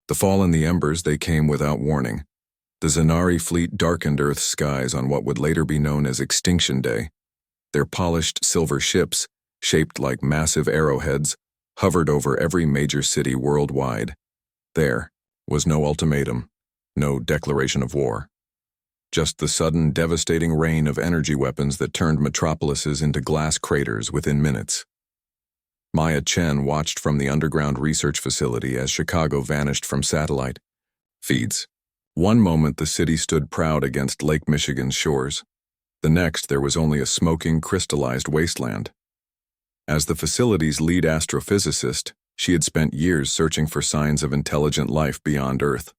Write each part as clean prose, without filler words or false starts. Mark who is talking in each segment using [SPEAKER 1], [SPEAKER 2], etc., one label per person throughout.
[SPEAKER 1] The fall and the embers, they came without warning. The Zanari fleet darkened Earth's skies on what would later be known as Extinction Day. Their polished silver ships, shaped like massive arrowheads, hovered over every major city worldwide. There was no ultimatum, no declaration of war. Just the sudden, devastating rain of energy weapons that turned metropolises into glass craters within minutes. Maya Chen watched from the underground research facility as Chicago vanished from satellite feeds. One moment the city stood proud against Lake Michigan's shores. The next there was only a smoking, crystallized wasteland. As the facility's lead astrophysicist, she had spent years searching for signs of intelligent life beyond Earth.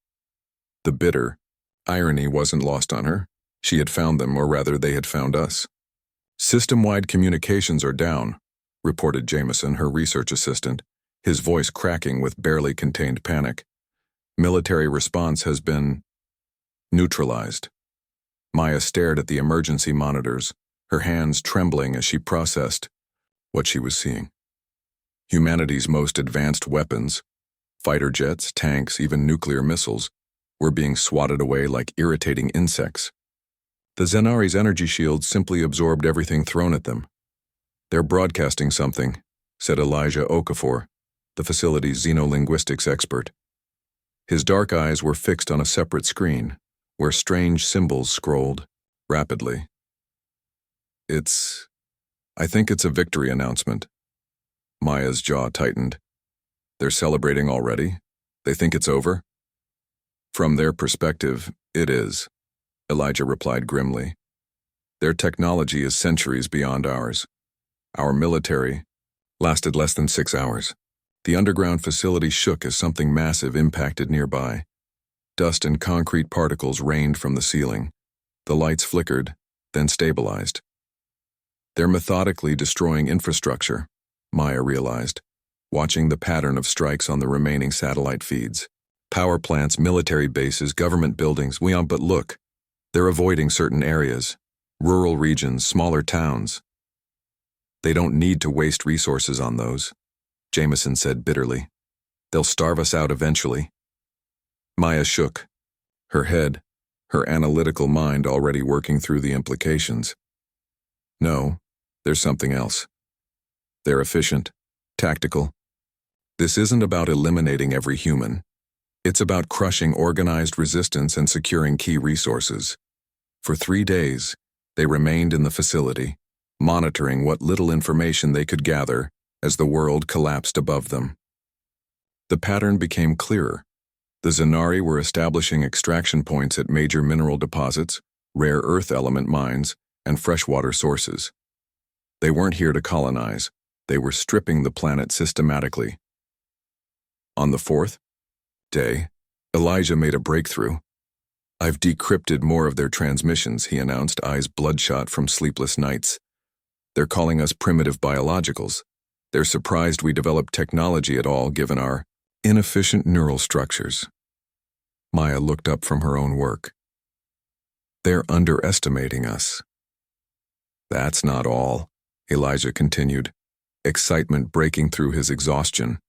[SPEAKER 1] The bitter irony wasn't lost on her. She had found them, or rather they had found us. "System-wide communications are down," reported Jameson, her research assistant, his voice cracking with barely contained panic. "Military response has been neutralized." Maya stared at the emergency monitors, her hands trembling as she processed what she was seeing. Humanity's most advanced weapons, fighter jets, tanks, even nuclear missiles, were being swatted away like irritating insects. The Zanari's energy shields simply absorbed everything thrown at them. "They're broadcasting something," said Elijah Okafor, the facility's xenolinguistics expert. His dark eyes were fixed on a separate screen, where strange symbols scrolled rapidly. I think it's a victory announcement." Maya's jaw tightened. "They're celebrating already? They think it's over?" "From their perspective, it is," Elijah replied grimly. "Their technology is centuries beyond ours. Our military lasted less than 6 hours. The underground facility shook as something massive impacted nearby. Dust and concrete particles rained from the ceiling. The lights flickered, then stabilized. "They're methodically destroying infrastructure," Maya realized, watching the pattern of strikes on the remaining satellite feeds. "Power plants, military bases, government buildings, but look, they're avoiding certain areas, rural regions, smaller towns." "They don't need to waste resources on those," Jameson said bitterly. "They'll starve us out eventually." Maya shook, her head, her analytical mind already working through the implications. "No, there's something else. They're efficient, tactical. This isn't about eliminating every human. It's about crushing organized resistance and securing key resources." For 3 days, they remained in the facility, monitoring what little information they could gather as the world collapsed above them. The pattern became clearer. The Zanari were establishing extraction points at major mineral deposits, rare earth element mines, and freshwater sources. They weren't here to colonize. They were stripping the planet systematically. On the 4th day, Elijah made a breakthrough. "I've decrypted more of their transmissions," he announced, eyes bloodshot from sleepless nights. "They're calling us primitive biologicals. They're surprised we developed technology at all, given our inefficient neural structures." Maya looked up from her own work. "They're underestimating us." "That's not all," Elijah continued, excitement breaking through his exhaustion.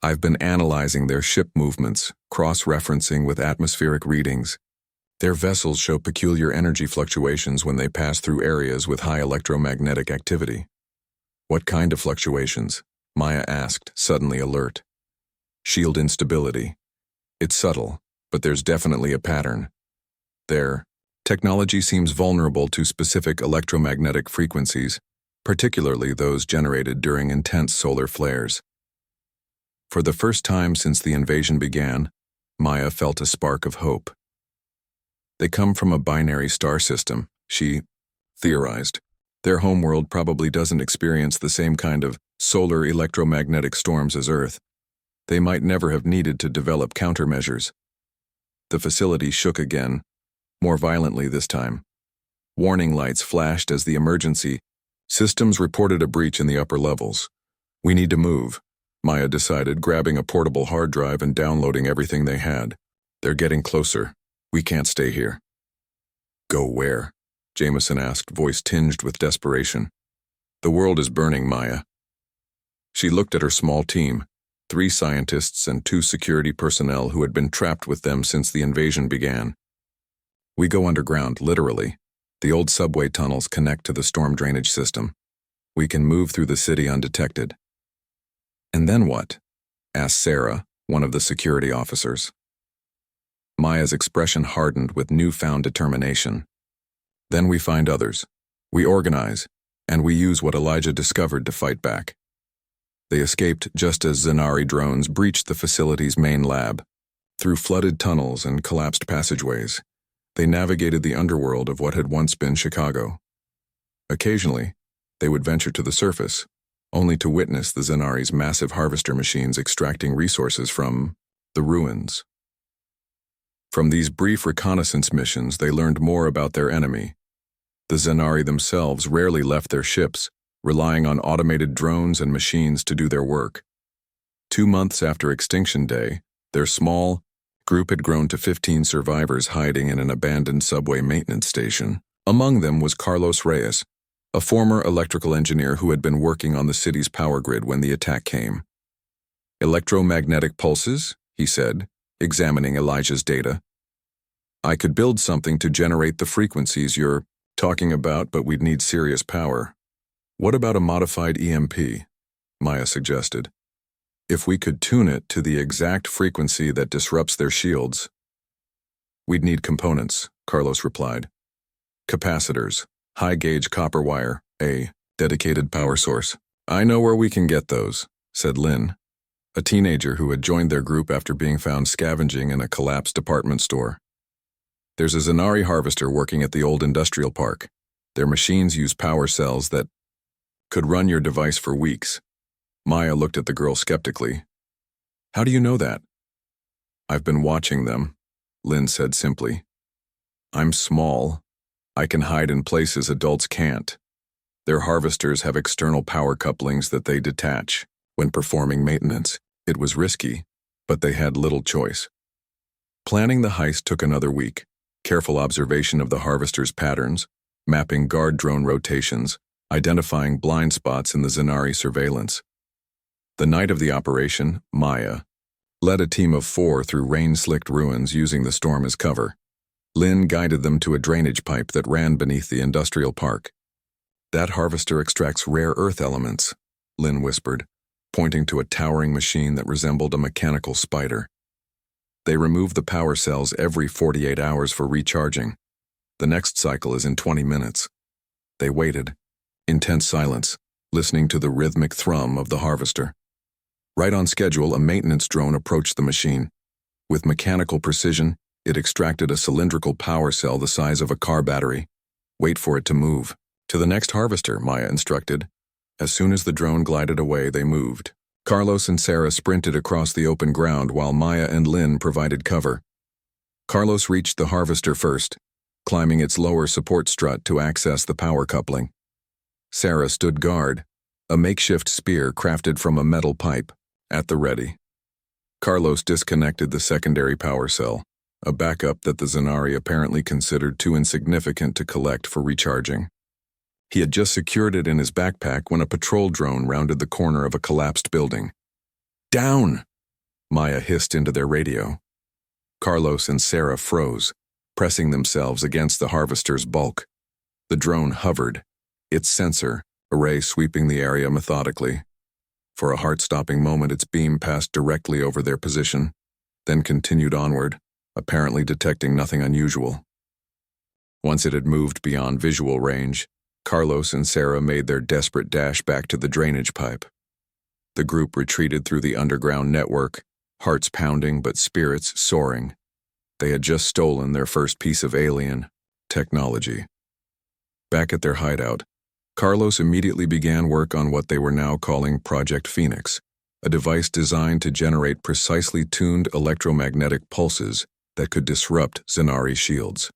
[SPEAKER 1] "I've been analyzing their ship movements, cross-referencing with atmospheric readings. Their vessels show peculiar energy fluctuations when they pass through areas with high electromagnetic activity." "What kind of fluctuations?" Maya asked, suddenly alert. "Shield instability. It's subtle, but there's definitely a pattern. Their technology seems vulnerable to specific electromagnetic frequencies, particularly those generated during intense solar flares." For the first time since the invasion began, Maya felt a spark of hope. "They come from a binary star system," she theorized. "Their homeworld probably doesn't experience the same kind of solar electromagnetic storms as Earth. They might never have needed to develop countermeasures." The facility shook again, more violently this time. Warning lights flashed as the emergency systems reported a breach in the upper levels. "We need to move," Maya decided, grabbing a portable hard drive and downloading everything they had. "They're getting closer. We can't stay here." "Go where?" Jameson asked, voice tinged with desperation. "The world is burning, Maya." She looked at her small team, 3 scientists and 2 security personnel who had been trapped with them since the invasion began. We go underground, literally. The old subway tunnels connect to the storm drainage system. We can move through the city undetected. And then what? Asked Sarah, one of the security officers. Maya's expression hardened with newfound determination. Then we find others. We organize, and we use what Elijah discovered to fight back. They escaped just as Zanari drones breached the facility's main lab. Through flooded tunnels and collapsed passageways, they navigated the underworld of what had once been Chicago. Occasionally, they would venture to the surface, only to witness the Zanari's massive harvester machines extracting resources from the ruins. From these brief reconnaissance missions, they learned more about their enemy. The Zanari themselves rarely left their ships, relying on automated drones and machines to do their work. 2 months after Extinction Day, their small group had grown to 15 survivors hiding in an abandoned subway maintenance station. Among them was Carlos Reyes, a former electrical engineer who had been working on the city's power grid when the attack came. "Electromagnetic pulses," he said, examining Elijah's data. "I could build something to generate the frequencies you're talking about, but we'd need serious power." "What about a modified EMP?" Maya suggested. "If we could tune it to the exact frequency that disrupts their shields." "We'd need components," Carlos replied. "Capacitors, high-gauge copper wire, a dedicated power source." "I know where we can get those," said Lynn, a teenager who had joined their group after being found scavenging in a collapsed department store. "There's a Zanari harvester working at the old industrial park. Their machines use power cells that could run your device for weeks." Maya looked at the girl skeptically. "How do you know that?" "I've been watching them," Lynn said simply. "I'm small. I can hide in places adults can't. Their harvesters have external power couplings that they detach when performing maintenance. It was risky, but they had little choice." Planning the heist took another week. Careful observation of the harvesters' patterns, mapping guard drone rotations, identifying blind spots in the Zanari surveillance. The night of the operation, Maya led a team of 4 through rain-slicked ruins using the storm as cover. Lynn guided them to a drainage pipe that ran beneath the industrial park. "That harvester extracts rare earth elements," Lynn whispered, pointing to a towering machine that resembled a mechanical spider. "They remove the power cells every 48 hours for recharging. The next cycle is in 20 minutes. They waited. Intense silence, listening to the rhythmic thrum of the harvester. Right on schedule, a maintenance drone approached the machine. With mechanical precision, it extracted a cylindrical power cell the size of a car battery. "Wait for it to move." "To the next harvester," Maya instructed. As soon as the drone glided away, they moved. Carlos and Sarah sprinted across the open ground while Maya and Lynn provided cover. Carlos reached the harvester first, climbing its lower support strut to access the power coupling. Sarah stood guard, a makeshift spear crafted from a metal pipe, at the ready. Carlos disconnected the secondary power cell, a backup that the Zanari apparently considered too insignificant to collect for recharging. He had just secured it in his backpack when a patrol drone rounded the corner of a collapsed building. "Down!" Maya hissed into their radio. Carlos and Sarah froze, pressing themselves against the harvester's bulk. The drone hovered, its sensor array sweeping the area methodically. For a heart-stopping moment, its beam passed directly over their position, then continued onward, apparently detecting nothing unusual. Once it had moved beyond visual range, Carlos and Sarah made their desperate dash back to the drainage pipe. The group retreated through the underground network, hearts pounding but spirits soaring. They had just stolen their first piece of alien technology. Back at their hideout, Carlos immediately began work on what they were now calling Project Phoenix, a device designed to generate precisely tuned electromagnetic pulses that could disrupt Zanari shields.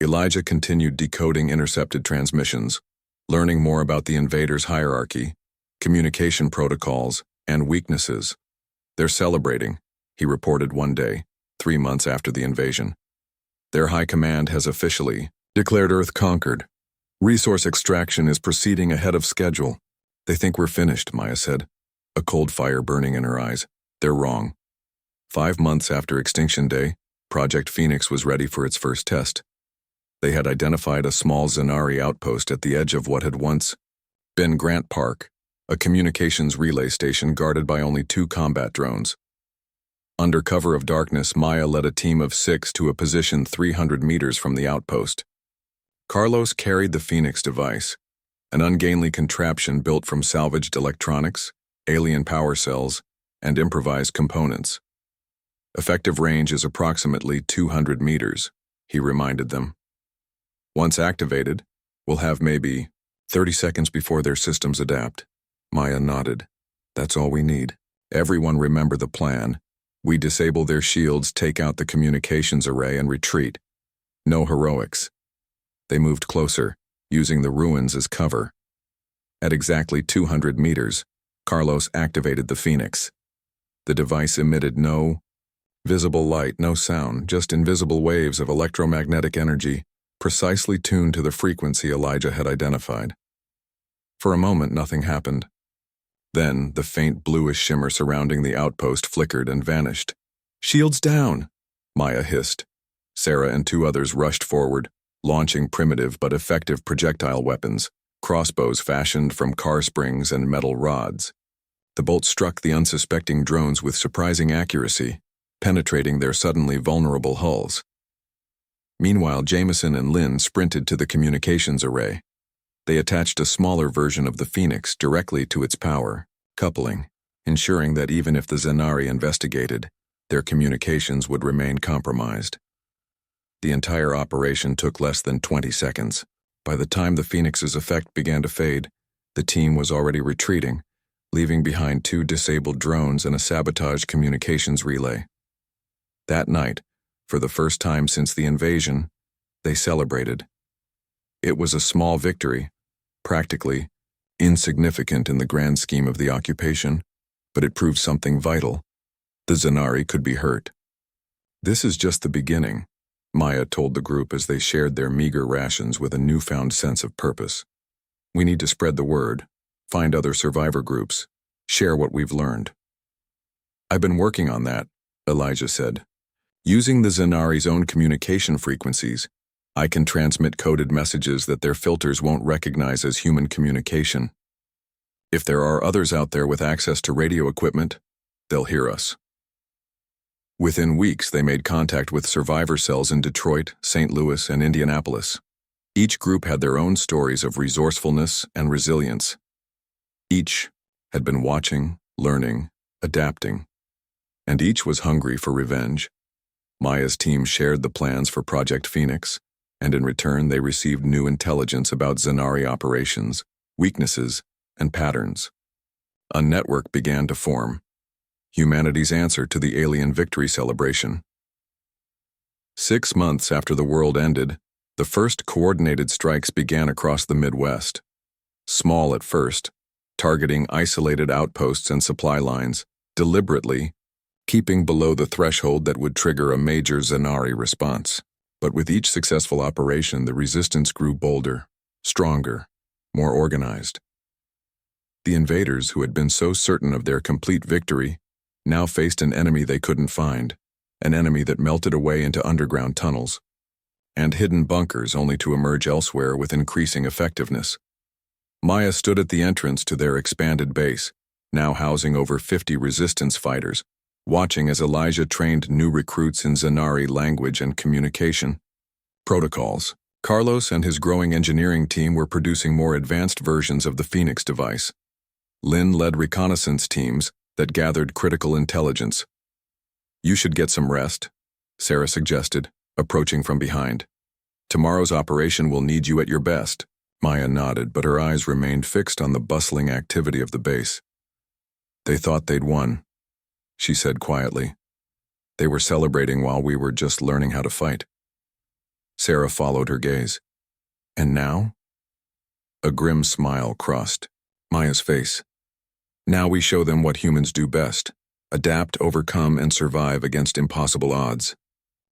[SPEAKER 1] Elijah continued decoding intercepted transmissions, learning more about the invaders' hierarchy, communication protocols, and weaknesses. "They're celebrating," he reported one day, 3 months after the invasion. "Their high command has officially declared Earth conquered. Resource extraction is proceeding ahead of schedule." "They think we're finished," Maya said. a cold fire burning in her eyes. They're wrong. 5 months after Extinction Day, Project Phoenix was ready for its first test. They had identified a small Zanari outpost at the edge of what had once been Grant Park, a communications relay station guarded by only 2 combat drones. Under cover of darkness, Maya led a team of 6 to a position 300 meters from the outpost. Carlos carried the Phoenix device, an ungainly contraption built from salvaged electronics, alien power cells, and improvised components. Effective range is approximately 200 meters, he reminded them. Once activated, we'll have maybe 30 seconds before their systems adapt. Maya nodded. That's all we need. Everyone remember the plan. We disable their shields, take out the communications array, and retreat. No heroics. They moved closer, using the ruins as cover. At exactly 200 meters, Carlos activated the Phoenix. The device emitted no visible light, no sound, just invisible waves of electromagnetic energy, precisely tuned to the frequency Elijah had identified. For a moment, nothing happened. Then, the faint bluish shimmer surrounding the outpost flickered and vanished. "Shields down!" Maya hissed. Sarah and 2 others rushed forward, launching primitive but effective projectile weapons, crossbows fashioned from car springs and metal rods. The bolts struck the unsuspecting drones with surprising accuracy, penetrating their suddenly vulnerable hulls. Meanwhile, Jameson and Lynn sprinted to the communications array. They attached a smaller version of the Phoenix directly to its power, coupling, ensuring that even if the Zanari investigated, their communications would remain compromised. The entire operation took less than 20 seconds. By the time the Phoenix's effect began to fade, the team was already retreating, leaving behind 2 disabled drones and a sabotaged communications relay. That night, for the first time since the invasion, they celebrated. It was a small victory, practically insignificant in the grand scheme of the occupation, but it proved something vital. The Zanari could be hurt. "This is just the beginning," Maya told the group as they shared their meager rations with a newfound sense of purpose. "We need to spread the word, find other survivor groups, share what we've learned." "I've been working on that," Elijah said. "Using the Zanari's own communication frequencies, I can transmit coded messages that their filters won't recognize as human communication. If there are others out there with access to radio equipment, they'll hear us." Within weeks, they made contact with survivor cells in Detroit, St. Louis, and Indianapolis. Each group had their own stories of resourcefulness and resilience. Each had been watching, learning, adapting, and each was hungry for revenge. Maya's team shared the plans for Project Phoenix, and in return they received new intelligence about Zanari operations, weaknesses, and patterns. A network began to form, humanity's answer to the alien victory celebration. 6 months after the world ended, the first coordinated strikes began across the Midwest. Small at first, targeting isolated outposts and supply lines, deliberately keeping below the threshold that would trigger a major Zanari response. But with each successful operation, the resistance grew bolder, stronger, more organized. The invaders, who had been so certain of their complete victory, now faced an enemy they couldn't find, an enemy that melted away into underground tunnels and hidden bunkers only to emerge elsewhere with increasing effectiveness. Maya stood at the entrance to their expanded base, now housing over 50 resistance fighters, watching as Elijah trained new recruits in Zanari language and communication protocols. Carlos and his growing engineering team were producing more advanced versions of the Phoenix device. Lynn led reconnaissance teams that gathered critical intelligence. "You should get some rest," Sarah suggested, approaching from behind. "Tomorrow's operation will need you at your best." Maya nodded, but her eyes remained fixed on the bustling activity of the base. "They thought they'd won," she said quietly. "They were celebrating while we were just learning how to fight." Sarah followed her gaze. "And now?" A grim smile crossed Maya's face. "Now we show them what humans do best: adapt, overcome, and survive against impossible odds."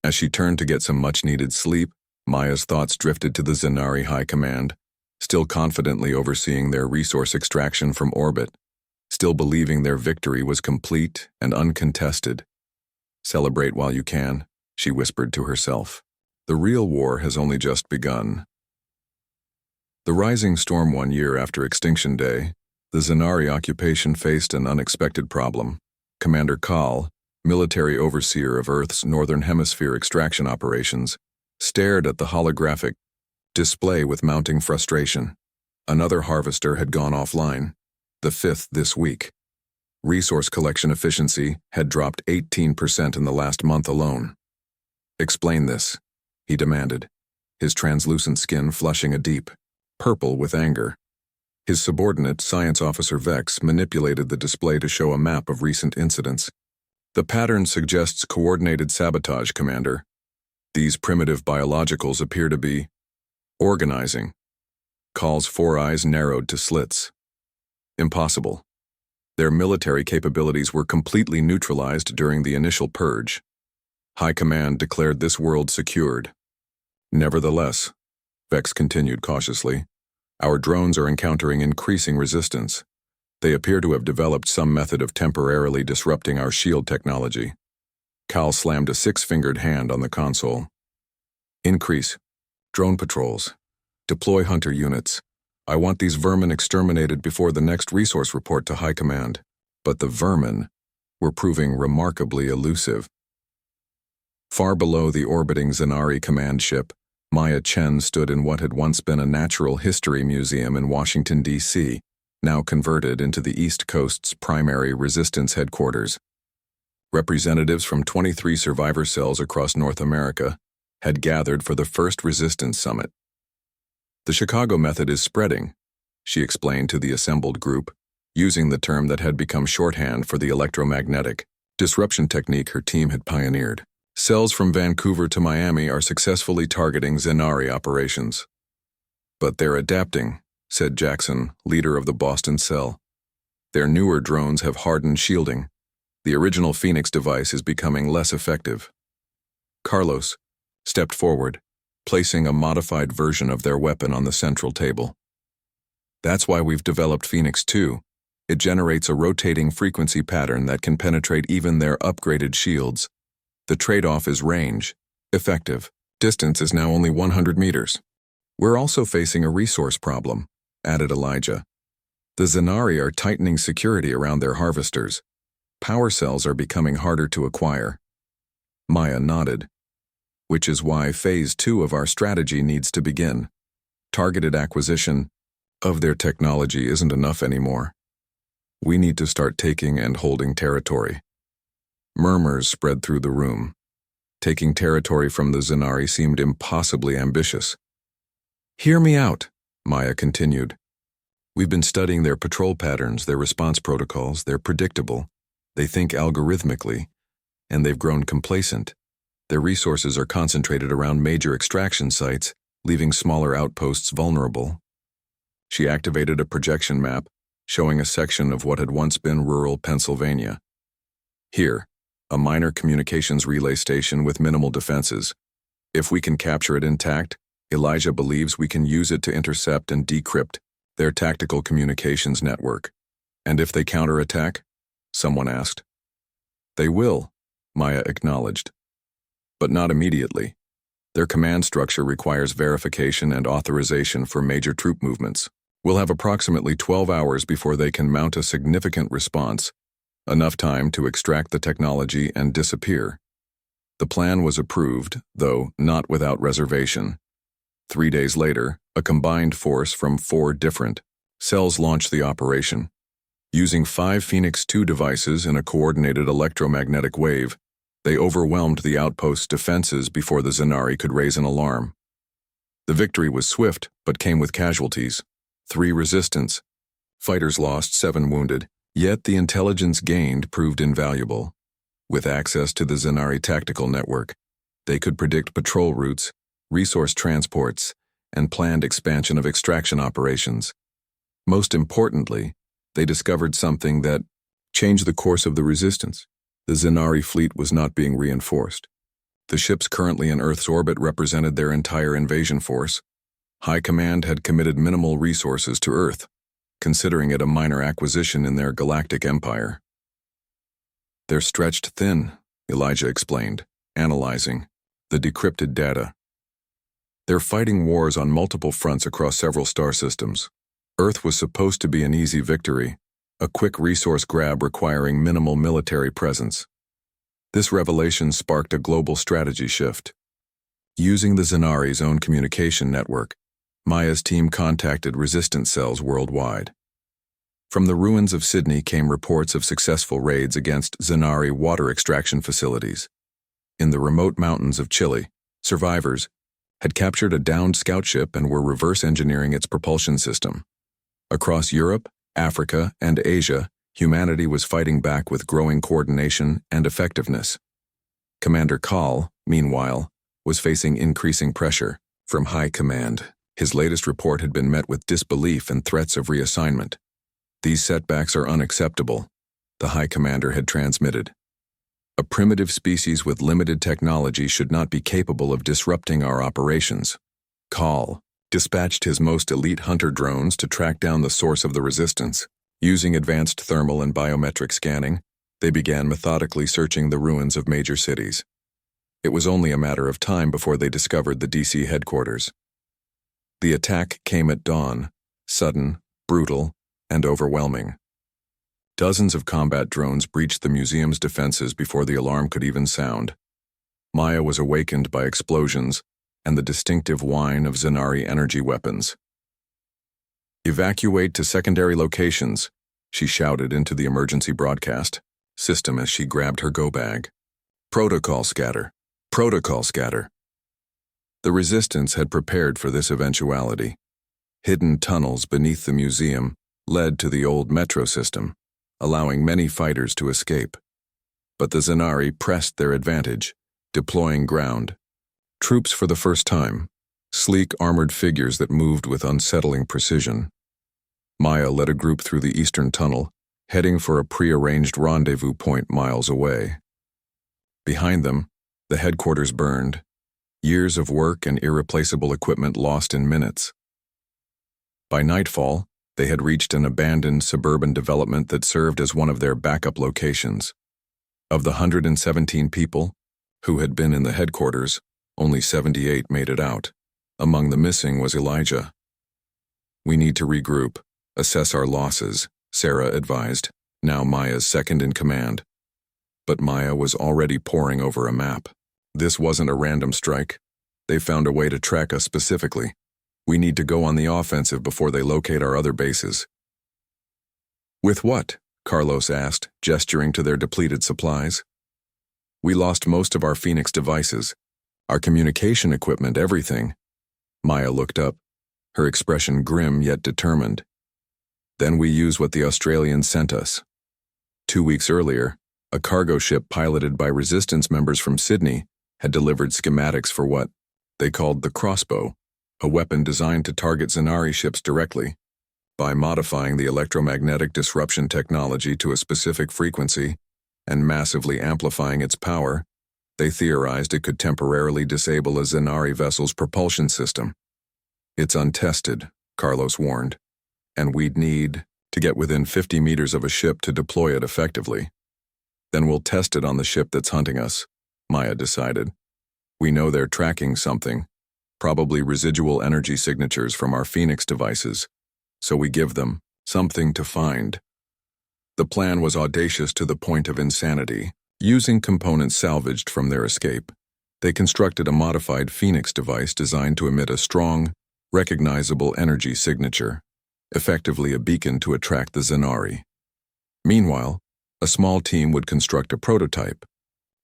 [SPEAKER 1] As she turned to get some much-needed sleep, Maya's thoughts drifted to the Zanari High Command, still confidently overseeing their resource extraction from orbit. still believing their victory was complete and uncontested. "Celebrate while you can," she whispered to herself. "The real war has only just begun." The rising storm one year after Extinction Day, the Zanari occupation faced an unexpected problem. Commander Kal, military overseer of Earth's Northern Hemisphere extraction operations, stared at the holographic display with mounting frustration. Another harvester had gone offline, the fifth this week. Resource collection efficiency had dropped 18% in the last month alone. "Explain this," he demanded, his translucent skin flushing a deep purple with anger. His subordinate, Science Officer Vex, manipulated the display to show a map of recent incidents. "The pattern suggests coordinated sabotage, Commander. These primitive biologicals appear to be organizing." Kal's four eyes narrowed to slits. "Impossible. Their military capabilities were completely neutralized during the initial purge. High Command declared this world secured. Nevertheless," Vex continued cautiously, "our drones are encountering increasing resistance. They appear to have developed some method of temporarily disrupting our shield technology." Kal slammed a six-fingered hand on the console. "Increase drone patrols. Deploy hunter units. I want these vermin exterminated before the next resource report to High Command." But the vermin were proving remarkably elusive. Far below the orbiting Zanari command ship, Maya Chen stood in what had once been a natural history museum in Washington, D.C., now converted into the East Coast's primary resistance headquarters. Representatives from 23 survivor cells across North America had gathered for the first resistance summit. "The Chicago method is spreading," she explained to the assembled group, using the term that had become shorthand for the electromagnetic disruption technique her team had pioneered. "Cells from Vancouver to Miami are successfully targeting Zanari operations." "But they're adapting," said Jackson, leader of the Boston cell. "Their newer drones have hardened shielding. The original Phoenix device is becoming less effective." Carlos stepped forward, placing a modified version of their weapon on the central table. "That's why we've developed Phoenix 2. It generates a rotating frequency pattern that can penetrate even their upgraded shields. The trade-off is range. Effective distance is now only 100 meters. We're also facing a resource problem," added Elijah. "The Zanari are tightening security around their harvesters. Power cells are becoming harder to acquire." Maya nodded. "Which is why Phase 2 of our strategy needs to begin. Targeted acquisition of their technology isn't enough anymore. We need to start taking and holding territory." Murmurs spread through the room. Taking territory from the Zanari seemed impossibly ambitious. "Hear me out," Maya continued. "We've been studying their patrol patterns, their response protocols. They're predictable. They think algorithmically, and they've grown complacent. Their resources are concentrated around major extraction sites, leaving smaller outposts vulnerable." She activated a projection map, showing a section of what had once been rural Pennsylvania. "Here, a minor communications relay station with minimal defenses. If we can capture it intact, Elijah believes we can use it to intercept and decrypt their tactical communications network." "And if they counterattack?" someone asked. "They will," Maya acknowledged. "But not immediately. Their command structure requires verification and authorization for major troop movements. We'll have approximately 12 hours before they can mount a significant response, enough time to extract the technology and disappear." The plan was approved, though not without reservation. 3 days later, a combined force from 4 different cells launched the operation. Using 5 Phoenix 2 devices in a coordinated electromagnetic wave, they overwhelmed the outpost's defenses before the Zanari could raise an alarm. The victory was swift, but came with casualties. 3 resistance fighters lost, 7 wounded. Yet the intelligence gained proved invaluable. With access to the Zanari tactical network, they could predict patrol routes, resource transports, and planned expansion of extraction operations. Most importantly, they discovered something that changed the course of the resistance. The Zanari fleet was not being reinforced. The ships currently in Earth's orbit represented their entire invasion force. High Command had committed minimal resources to Earth. considering it a minor acquisition in their galactic empire. "They're stretched thin," Elijah explained, analyzing the decrypted data. "They're fighting wars on multiple fronts across several star systems. Earth was supposed to be an easy victory, a quick resource grab requiring minimal military presence. This revelation sparked a global strategy shift. Using the Zanari's own communication network, Maya's team contacted resistance cells worldwide. From the ruins of Sydney came reports of successful raids against Zanari water extraction facilities. In the remote mountains of Chile, survivors had captured a downed scout ship and were reverse engineering its propulsion system. Across Europe, Africa, and Asia, humanity was fighting back with growing coordination and effectiveness. Commander Kahl, meanwhile, was facing increasing pressure from high command. His latest report had been met with disbelief and threats of reassignment. "These setbacks are unacceptable," the High Commander had transmitted. "A primitive species with limited technology should not be capable of disrupting our operations." Kahl dispatched his most elite hunter drones to track down the source of the resistance. Using advanced thermal and biometric scanning, they began methodically searching the ruins of major cities. It was only a matter of time before they discovered the DC headquarters. The attack came at dawn, sudden, brutal, and overwhelming. Dozens of combat drones breached the museum's defenses before the alarm could even sound. Maya was awakened by explosions and the distinctive whine of Zanari energy weapons. "Evacuate to secondary locations," she shouted into the emergency broadcast system as she grabbed her go-bag. "Protocol scatter. Protocol scatter." The resistance had prepared for this eventuality. Hidden tunnels beneath the museum led to the old metro system, allowing many fighters to escape. But the Zanari pressed their advantage, deploying ground troops for the first time, sleek armored figures that moved with unsettling precision. Maya led a group through the eastern tunnel, heading for a prearranged rendezvous point miles away. Behind them, the headquarters burned, years of work and irreplaceable equipment lost in minutes. By nightfall, they had reached an abandoned suburban development that served as one of their backup locations. Of the 117 people who had been in the headquarters, only 78 made it out. Among the missing was Elijah. "We need to regroup, assess our losses," Sarah advised, now Maya's second in command. But Maya was already poring over a map. "This wasn't a random strike. They found a way to track us specifically. We need to go on the offensive before they locate our other bases." "With what?" Carlos asked, gesturing to their depleted supplies. "We lost most of our Phoenix devices, our communication equipment, everything." Maya looked up, her expression grim yet determined. "Then we use what the Australians sent us." 2 weeks earlier, a cargo ship piloted by resistance members from Sydney had delivered schematics for what they called the crossbow, a weapon designed to target Zanari ships directly. By modifying the electromagnetic disruption technology to a specific frequency and massively amplifying its power, they theorized it could temporarily disable a Zanari vessel's propulsion system. "It's untested," Carlos warned, "and we'd need to get within 50 meters of a ship to deploy it effectively. Then we'll test it on the ship that's hunting us," Maya decided. "We know they're tracking something, probably residual energy signatures from our Phoenix devices, so we give them something to find." The plan was audacious to the point of insanity. Using components salvaged from their escape, they constructed a modified Phoenix device designed to emit a strong, recognizable energy signature, effectively a beacon to attract the Zanari. Meanwhile, a small team would construct a prototype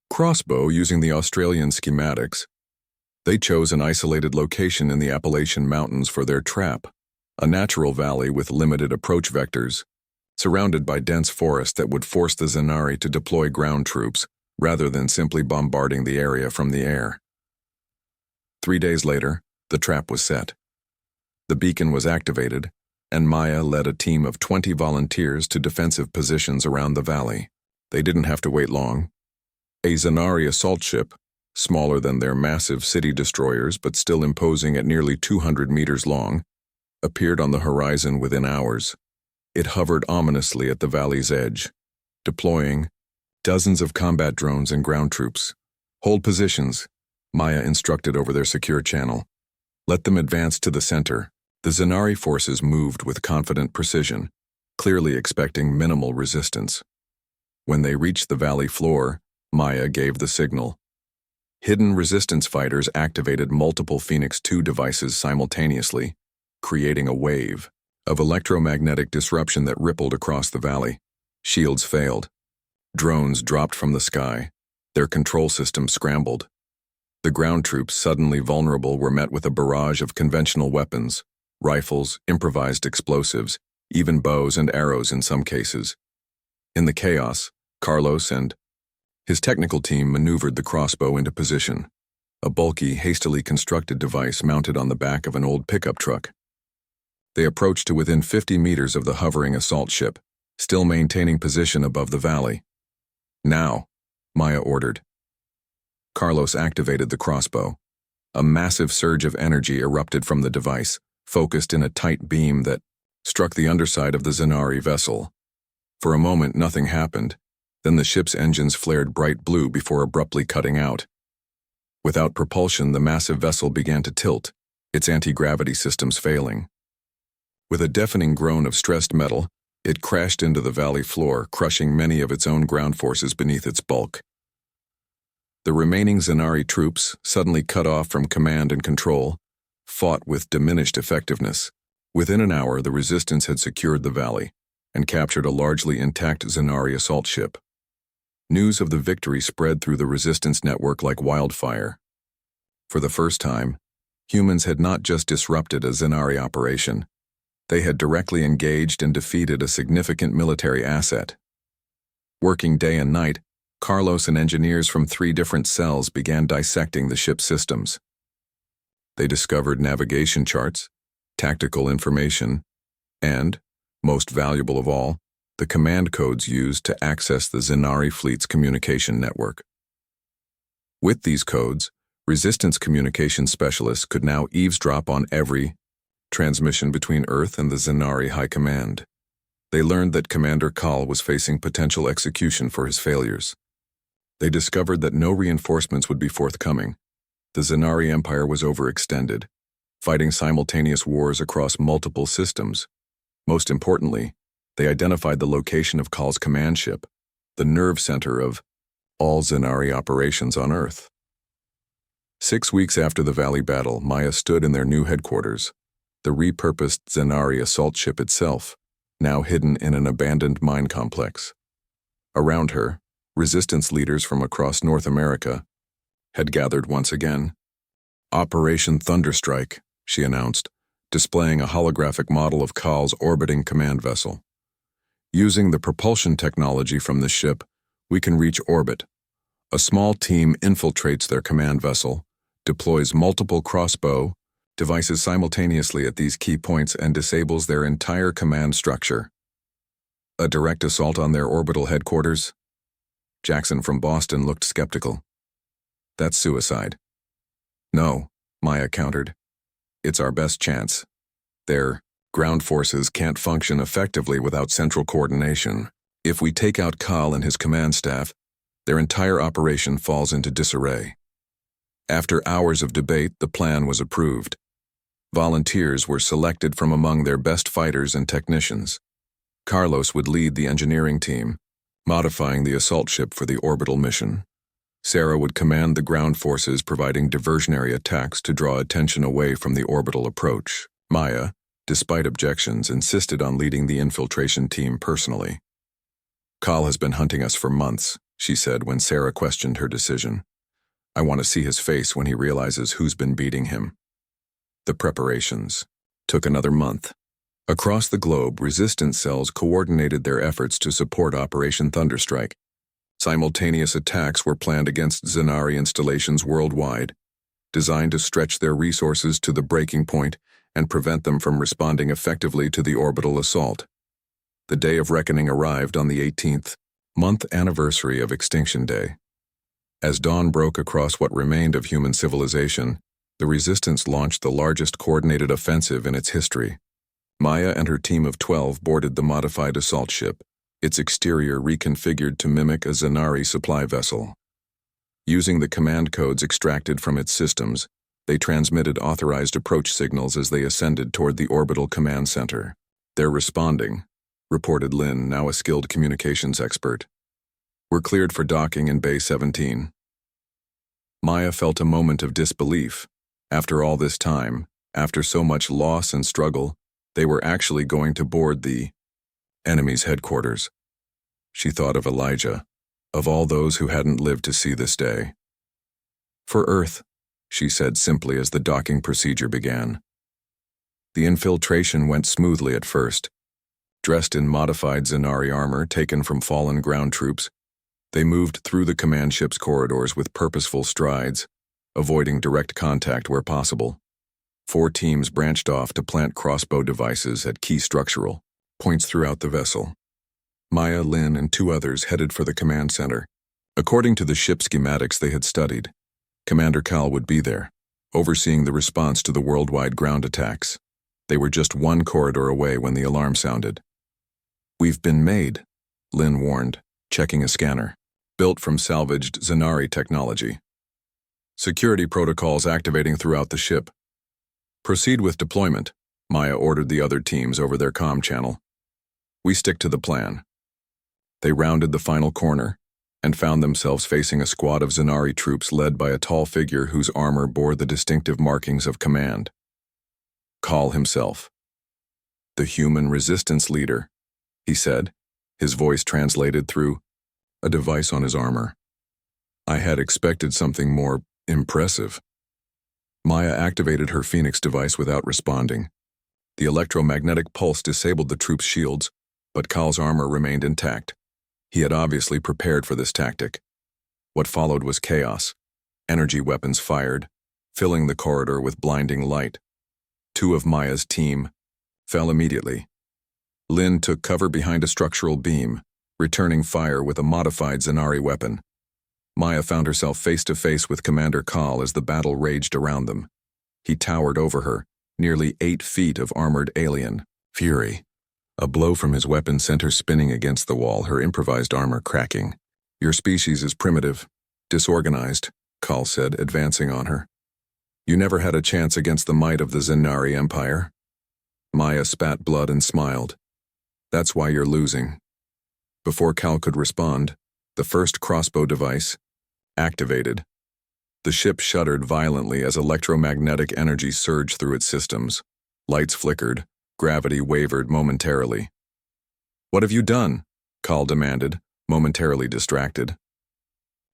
[SPEAKER 1] crossbow using the Australian schematics. They chose an isolated location in the Appalachian Mountains for their trap, a natural valley with limited approach vectors, surrounded by dense forest that would force the Zanari to deploy ground troops rather than simply bombarding the area from the air. 3 days later, the trap was set. The beacon was activated, and Maya led a team of 20 volunteers to defensive positions around the valley. They didn't have to wait long. A Zanari assault ship, smaller than their massive city destroyers but still imposing at nearly 200 meters long, appeared on the horizon within hours. It hovered ominously at the valley's edge, deploying dozens of combat drones and ground troops. Hold positions, Maya instructed over their secure channel. Let them advance to the center. The Zanari forces moved with confident precision, clearly expecting minimal resistance. When they reached the valley floor, Maya gave the signal. Hidden resistance fighters activated multiple Phoenix 2 devices simultaneously, creating a wave of electromagnetic disruption that rippled across the valley. Shields failed. Drones dropped from the sky. Their control systems scrambled. The ground troops, suddenly vulnerable, were met with a barrage of conventional weapons, rifles, improvised explosives, even bows and arrows in some cases. In the chaos, Carlos and his technical team maneuvered the crossbow into position, a bulky, hastily constructed device mounted on the back of an old pickup truck. They approached to within 50 meters of the hovering assault ship, still maintaining position above the valley. Now, Maya ordered. Carlos activated the crossbow. A massive surge of energy erupted from the device, focused in a tight beam that struck the underside of the Zanari vessel. For a moment, nothing happened. Then the ship's engines flared bright blue before abruptly cutting out. Without propulsion, the massive vessel began to tilt, its anti-gravity systems failing. With a deafening groan of stressed metal, it crashed into the valley floor, crushing many of its own ground forces beneath its bulk. The remaining Zanari troops, suddenly cut off from command and control, fought with diminished effectiveness. Within an hour, the resistance had secured the valley and captured a largely intact Zanari assault ship. News of the victory spread through the resistance network like wildfire. For the first time, humans had not just disrupted a Zanari operation. They had directly engaged and defeated a significant military asset. Working day and night, Carlos and engineers from 3 different cells began dissecting the ship's systems. They discovered navigation charts, tactical information, and, most valuable of all, the command codes used to access the Zanari fleet's communication network. With these codes, resistance communication specialists could now eavesdrop on every transmission between Earth and the Zanari High Command. They learned that Commander Kal was facing potential execution for his failures. They discovered that no reinforcements would be forthcoming. The Zanari Empire was overextended, fighting simultaneous wars across multiple systems. Most importantly, they identified the location of Kal's command ship, the nerve center of all Zanari operations on Earth. 6 weeks after the Valley battle, Maya stood in their new headquarters, the repurposed Zanari assault ship itself, now hidden in an abandoned mine complex. Around her, resistance leaders from across North America had gathered once again. Operation Thunderstrike, she announced, displaying a holographic model of Kal's orbiting command vessel. Using the propulsion technology from the ship, we can reach orbit. A small team infiltrates their command vessel, deploys multiple crossbow devices simultaneously at these key points, and disables their entire command structure. A direct assault on their orbital headquarters? Jackson from Boston looked skeptical. That's suicide. No, Maya countered. It's our best chance. Their ground forces can't function effectively without central coordination. If we take out Kal and his command staff, their entire operation falls into disarray. After hours of debate, the plan was approved. Volunteers were selected from among their best fighters and technicians. Carlos would lead the engineering team, modifying the assault ship for the orbital mission. Sarah would command the ground forces, providing diversionary attacks to draw attention away from the orbital approach. Maya, despite objections, insisted on leading the infiltration team personally. Kal has been hunting us for months, she said when Sarah questioned her decision. I want to see his face when he realizes who's been beating him. The preparations took another month. Across the globe, resistance cells coordinated their efforts to support Operation Thunderstrike. Simultaneous attacks were planned against Zanari installations worldwide, designed to stretch their resources to the breaking point and prevent them from responding effectively to the orbital assault. The day of reckoning arrived on the 18th, month anniversary of Extinction Day. As dawn broke across what remained of human civilization, the resistance launched the largest coordinated offensive in its history. Maya and her team of 12 boarded the modified assault ship, its exterior reconfigured to mimic a Zanari supply vessel. Using the command codes extracted from its systems, they transmitted authorized approach signals as they ascended toward the orbital command center. "They're responding," reported Lin, now a skilled communications expert. "We're cleared for docking in Bay 17. Maya felt a moment of disbelief. After all this time, after so much loss and struggle, they were actually going to board the enemy's headquarters. She thought of Elijah, of all those who hadn't lived to see this day. "For Earth," she said simply as the docking procedure began. The infiltration went smoothly at first. Dressed in modified Zanari armor taken from fallen ground troops, they moved through the command ship's corridors with purposeful strides, avoiding direct contact where possible. 4 teams branched off to plant crossbow devices at key structural points throughout the vessel. Maya, Lin, and 2 others headed for the command center. According to the ship schematics they had studied, Commander Cal would be there, overseeing the response to the worldwide ground attacks. They were just 1 corridor away when the alarm sounded. "We've been made," Lin warned, checking a scanner. "Built from salvaged Zanari technology. Security protocols activating throughout the ship. Proceed with deployment," Maya ordered the other teams over their comm channel. "We stick to the plan." They rounded the final corner and found themselves facing a squad of Zanari troops led by a tall figure whose armor bore the distinctive markings of command. Cal himself. "The human resistance leader," he said, his voice translated through a device on his armor. "I had expected something more impressive." Maya activated her Phoenix device without responding. The electromagnetic pulse disabled the troops' shields, but Cal's armor remained intact. He had obviously prepared for this tactic. What followed was chaos. Energy weapons fired, filling the corridor with blinding light. 2 of Maya's team fell immediately. Lin took cover behind a structural beam, returning fire with a modified Zanari weapon. Maya found herself face to face with Commander Cal as the battle raged around them. He towered over her, nearly 8 feet of armored alien fury. A blow from his weapon sent her spinning against the wall, her improvised armor cracking. "Your species is primitive, disorganized," Cal said, advancing on her. "You never had a chance against the might of the Zanari Empire." Maya spat blood and smiled. "That's why you're losing." Before Cal could respond, the first crossbow device activated. The ship shuddered violently as electromagnetic energy surged through its systems. Lights flickered, gravity wavered momentarily. "What have you done?" Cal demanded, momentarily distracted.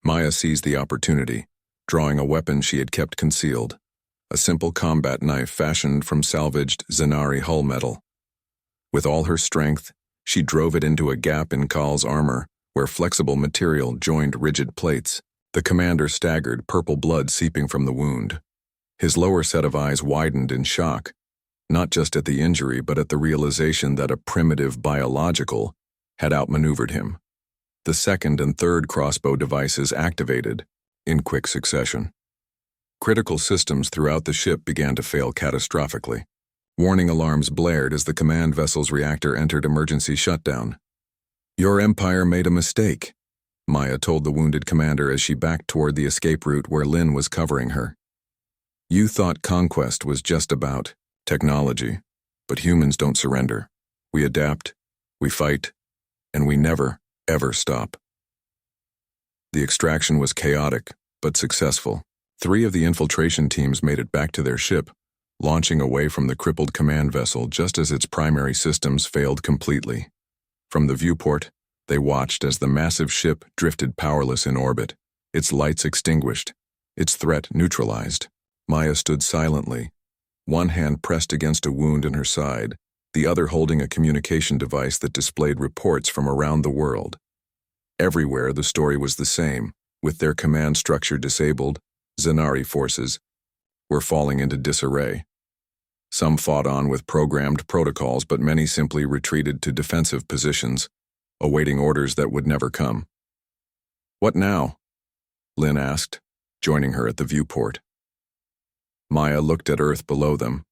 [SPEAKER 1] Maya seized the opportunity, drawing a weapon she had kept concealed, a simple combat knife fashioned from salvaged Zanari hull metal. With all her strength, she drove it into a gap in Cal's armor, where flexible material joined rigid plates. The commander staggered, purple blood seeping from the wound. His lower set of eyes widened in shock, not just at the injury but at the realization that a primitive biological had outmaneuvered him. The second and third crossbow devices activated in quick succession. Critical systems throughout the ship began to fail catastrophically. Warning alarms blared as the command vessel's reactor entered emergency shutdown. "Your empire made a mistake," Maya told the wounded commander as she backed toward the escape route where Lin was covering her. "You thought conquest was just about technology, but humans don't surrender. We adapt, we fight, and we never, ever stop." The extraction was chaotic, but successful. 3 of the infiltration teams made it back to their ship, launching away from the crippled command vessel just as its primary systems failed completely. From the viewport, they watched as the massive ship drifted powerless in orbit, its lights extinguished, its threat neutralized. Maya stood silently, one hand pressed against a wound in her side, the other holding a communication device that displayed reports from around the world. Everywhere the story was the same. With their command structure disabled, Zanari forces were falling into disarray. Some fought on with programmed protocols, but many simply retreated to defensive positions, awaiting orders that would never come. "What now?" Lin asked, joining her at the viewport. Maya looked at Earth below them,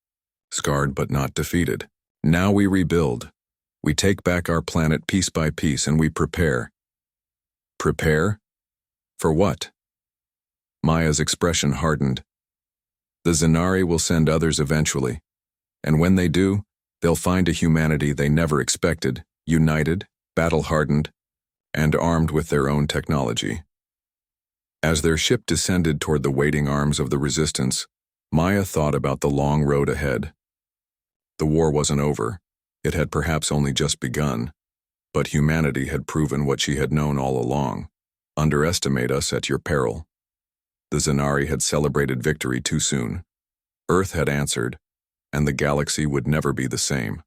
[SPEAKER 1] scarred but not defeated. Now we rebuild. We take back our planet piece by piece and we prepare. Prepare? For what? Maya's expression hardened. The Zenari will send others eventually, and when they do, they'll find a humanity they never expected, united, battle-hardened, and armed with their own technology. As their ship descended toward the waiting arms of the Resistance, Maya thought about the long road ahead. The war wasn't over. It had perhaps only just begun, but humanity had proven what she had known all along. Underestimate us at your peril. The Zenari had celebrated victory too soon. Earth had answered, and the galaxy would never be the same.